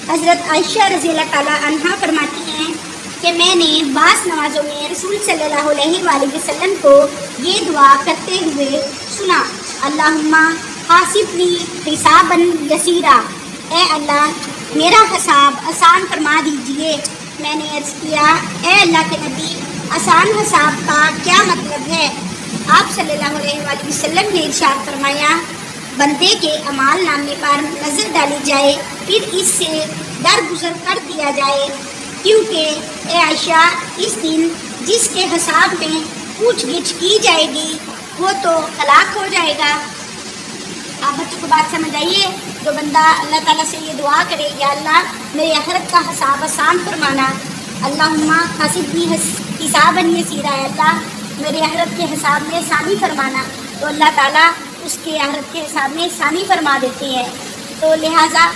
حضرت عائشہ رضی اللہ تعالیٰ عنہا فرماتی ہیں کہ میں نے بعض نمازوں میں رسول صلی اللہ علیہ وآلہ وسلم کو یہ دعا کرتے ہوئے سنا، اللہم حاسبنی حسابا یسیرا، اے اللہ میرا حساب آسان فرما دیجئے۔ میں نے عرض کیا، اے اللہ کے نبی، آسان حساب کا کیا مطلب ہے؟ آپ صلی اللہ علیہ وآلہ وسلم نے ارشاد فرمایا، بندے کے اعمال نامے پر نظر ڈالی جائے، پھر اس سے درگزر کر دیا جائے، کیونکہ اے عائشہ اس دن جس کے حساب میں پوچھ گچھ کی جائے گی وہ تو ہلاک ہو جائے گا۔ آپ بچوں کو بات سمجھ آئیے؟ جو بندہ اللہ تعالیٰ سے یہ دعا کرے، یا اللہ میرے آخرت کا حساب آسان فرمانا، اللہم حاسبنی حسابا یسیرا، اللہ میرے آخرت کے حساب میں آسانی فرمانا، تو اللہ تعالیٰ اس کے آخرت کے حساب میں آسانی فرما دیتے ہیں۔ تو لہٰذا